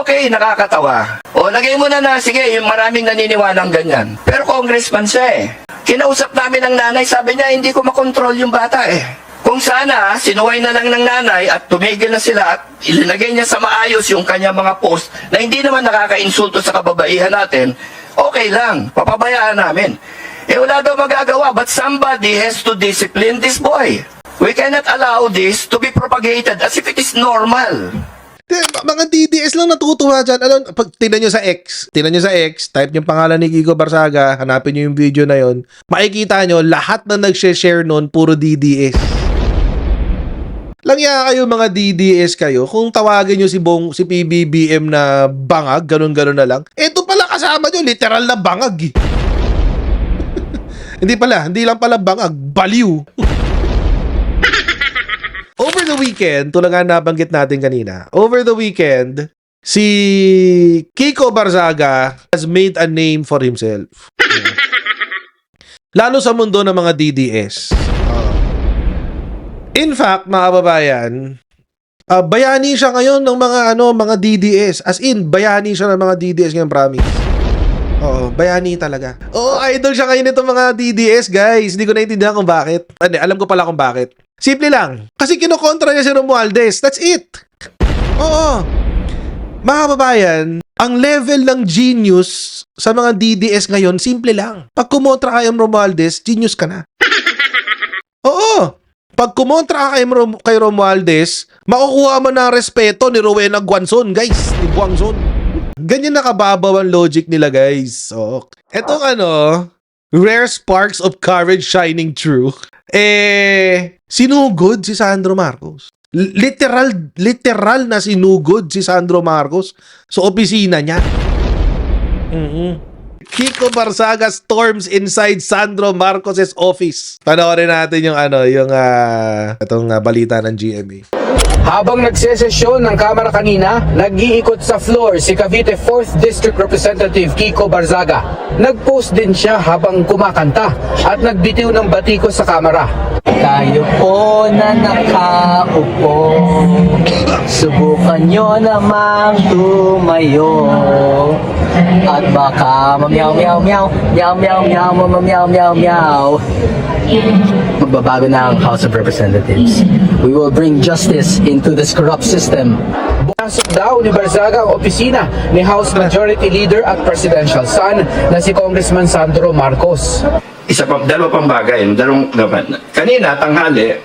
Okay, nakakatawa. O, lagay mo na sige, yung maraming naniniwalang ganyan. Pero congressman siya eh. Kinausap namin ng nanay, sabi niya, hindi ko makontrol yung bata eh. Kung sana, sinuway na lang ng nanay at tumigil na sila at ilinagay niya sa maayos yung kanya mga post na hindi naman nakaka-insulto sa kababaihan natin, okay lang, papabayaan namin. Eh wala daw magagawa, but somebody has to discipline this boy. We cannot allow this to be propagated as if it is normal. Mga DDS lang natutuwa dyan. Pag tingnan nyo sa X, type yung pangalan ni Kiko Barzaga, hanapin nyo yung video na yon, makikita nyo, lahat na nag-share nun, puro DDS. Langya kayo mga DDS kayo, kung tawagin nyo si PBBM na bangag, ganun-ganun na lang, eto pala kasama nyo, literal na bangag. Hindi lang pala bangag, baliw. Over the weekend, tulad nga nabanggit natin kanina, over the weekend, si Kiko Barzaga has made a name for himself. Lalo sa mundo ng mga DDS. In fact, mga kababayan, bayani siya ngayon ng mga DDS. As in, bayani siya ng mga DDS ngayon, promise. Oo, bayani talaga. Oo, idol siya ngayon itong mga DDS, guys. Hindi ko naintindihan kung bakit. Alam ko pala kung bakit. Simple lang. Kasi kinokontra niya si Romualdez. That's it. Oo. Mga kababayan, ang level ng genius sa mga DDS ngayon, simple lang. Pag kumontra kay Romualdez, genius ka na. Oo. Pag kumontra ka kay Romualdez, makukuha mo na respeto ni Rowena Guanzon, guys. Ni Guanzon. Ganyan nakababaw ang logic nila, guys. So, etong rare sparks of courage shining through. Sinugod si Sandro Marcos. Literal na sinugod si Sandro Marcos sa opisina niya. Kiko Barzaga storms inside Sandro Marcos's office. Panoorin natin yung itong balita ng GMA. Habang nagsesesyon ng Kamara kanina, nag-iikot sa floor si Cavite 4th District Representative Kiko Barzaga. Nag-post din siya habang kumakanta at nagbitiw ng batiko sa Kamara. Tayo po na nakaupo, subukan nyo namang tumayo. At baka mamyaw meow meow, meow meow meow meow meow meow. Magbabago na ang House of Representatives. We will bring justice into this corrupt system. Pumasok daw ni Barzaga ang opisina ni House Majority Leader at Presidential Son na si Congressman Sandro Marcos. Dalawa pang bagay. Kanina, tanghali,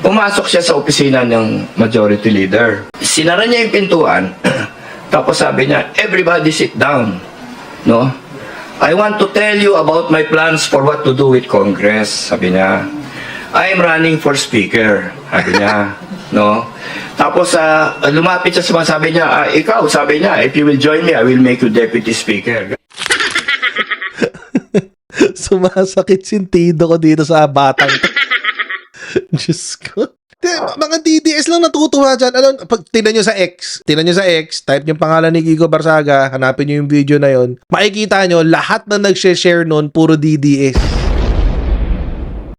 pumasok siya sa opisina ng Majority Leader. Sinara niya yung pintuan, tapos sabi niya, everybody sit down. No? I want to tell you about my plans for what to do with Congress. Sabi niya, I'm running for speaker. Sabi niya, no? Tapos lumapit siya sa sabi niya, ikaw, sabi niya, if you will join me, I will make you deputy speaker. Sumasakit sintido ko dito sa batang to. Diyos ko. Mga DDS lang natutuwa dyan. Pag tingnan nyo sa X, type yung pangalan ni Kiko Barzaga, hanapin nyo yung video na yon, makikita nyo, lahat na nag-share nun, puro DDS.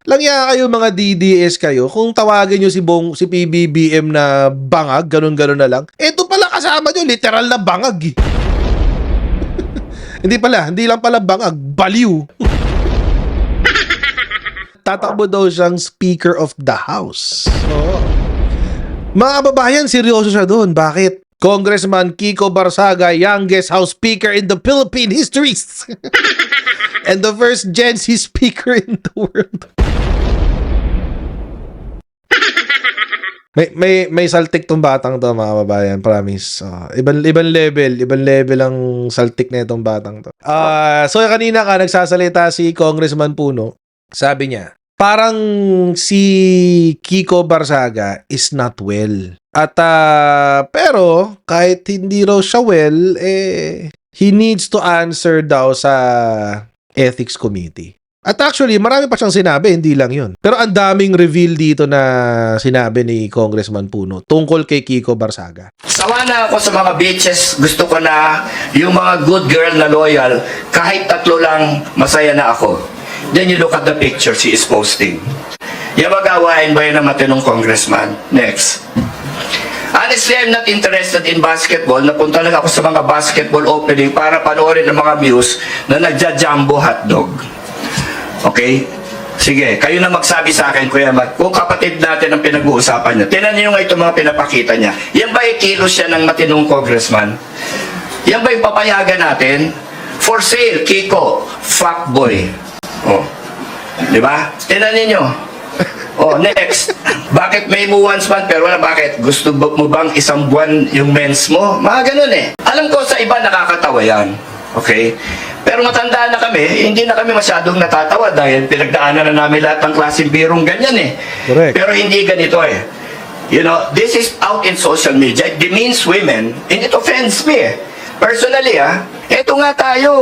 Langya kayo mga DDS kayo, kung tawagin nyo si PBBM na bangag, ganun-ganun na lang, eto pala kasama nyo, literal na bangag. Hindi lang pala bangag, baliw. Tatakbo daw siyang Speaker of the House. Mga kababayan, seryoso siya doon. Bakit? Congressman Kiko Barzaga, youngest House Speaker in the Philippine histories. And the first Gen Z speaker in the world. May saltik tong batang to, mga kababayan, promise. Ibang level ang saltik na itong batang to. So kanina nagsasalita si Congressman Puno. Sabi niya, parang si Kiko Barzaga is not well. At pero kahit hindi raw siya well, he needs to answer daw sa ethics committee. At actually, marami pa siyang sinabi, hindi lang yun. Pero ang daming reveal dito na sinabi ni Congressman Puno tungkol kay Kiko Barzaga. Sawa na ako sa mga bitches. Gusto ko na yung mga good girl na loyal, kahit 3 lang, masaya na ako. Then you look at the picture she is posting. Yung mag-awain ba yun ang matinong congressman? Next. Honestly, I'm not interested in basketball. Napunta lang ako sa mga basketball opening para panoorin ng mga views na nagja-jumbo hotdog. Okay? Sige, kayo na magsabi sa akin, Kuya Matt, kung kapatid natin ang pinag-uusapan niya. Tinan niyo nga itong mga pinapakita niya. Yan ba ikilos siya ng matinong congressman? Yan ba yung papayagan natin? For sale, Kiko, fuckboy. Oh. Di ba? Tinan niyo. Oh, next. Bakit may mo once month pero wala? Bakit? Gusto mo bang isang buwan yung mens mo? Mga ganun eh. Alam ko sa iba nakakatawa yan. Okay? Pero matanda na kami, hindi na kami masyadong natatawa dahil pinagdaanan na namin lahat ng klaseng birong ganyan eh. Correct. Pero hindi ganito eh. You know, this is out in social media. It demeans women and it offends me eh. Personally eto nga tayo.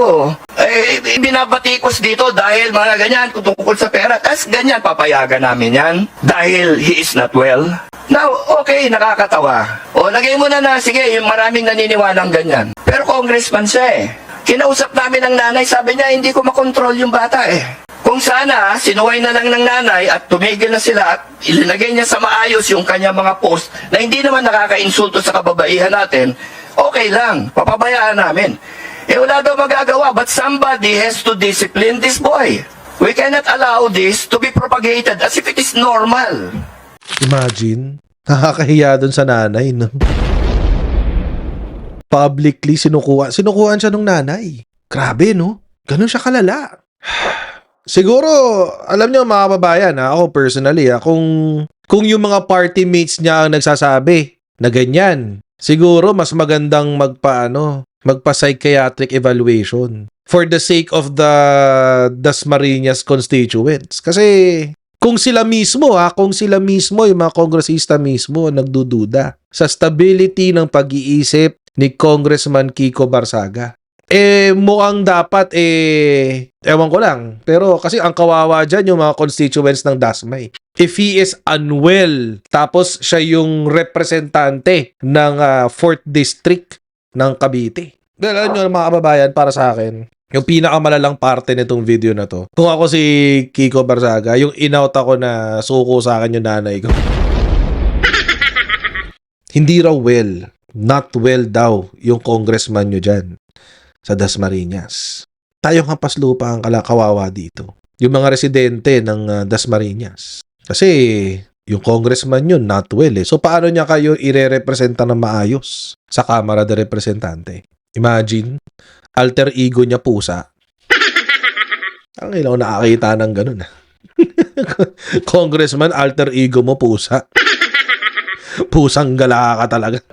Binabatikos dito dahil mga ganyan tungkol sa pera. Tapos ganyan papayagan namin yan dahil he is not well. Now, okay, nakakatawa. O, lagay mo na sige, yung maraming naniniwalang ganyan. Pero congressman siya eh. Kinausap namin ng nanay, sabi niya, hindi ko makontrol yung bata eh. Kung sana, sinuway na lang ng nanay at tumigil na sila at ilinagay niya sa maayos yung kanyang mga post na hindi naman nakaka-insulto sa kababaihan natin, okay lang, papabayaan namin. Wala daw magagawa, but somebody has to discipline this boy. We cannot allow this to be propagated as if it is normal. Imagine, nakakahiya dun sa nanay, no? Publicly sinukuhaan siya ng nanay. Grabe, no? Ganun siya kalala. Siguro, alam niyo mga kababayan, ako personally, kung yung mga party mates niya ang nagsasabi na ganyan, siguro mas magandang magpa-psychiatric evaluation for the sake of the Dasmariñas constituents. Kasi kung sila mismo, yung mga kongresista mismo nagdududa sa stability ng pag-iisip ni Congressman Kiko Barzaga. Mukhang dapat, ewan ko lang. Pero kasi ang kawawa dyan yung mga constituents ng Dasmay. If he is unwell, tapos siya yung representante ng 4th District ng Cavite. Alam nyo mga kababayan, para sa akin, yung pinakamalalang parte nitong video na to, kung ako si Kiko Barzaga, yung in-out ako na suko sa akin yung nanay ko. Hindi raw well. Not well daw yung congressman nyo dyan sa Dasmariñas. Tayong hampas lupa ang kawawa dito. Yung mga residente ng Dasmariñas. Kasi yung congressman yun not well eh. So paano niya kayo ire-representa ng maayos sa Kamara de Representante? Imagine, alter ego niya pusa. Ang ilaw nakakita ng ganun. Congressman, alter ego mo pusa. Pusang gala ka talaga.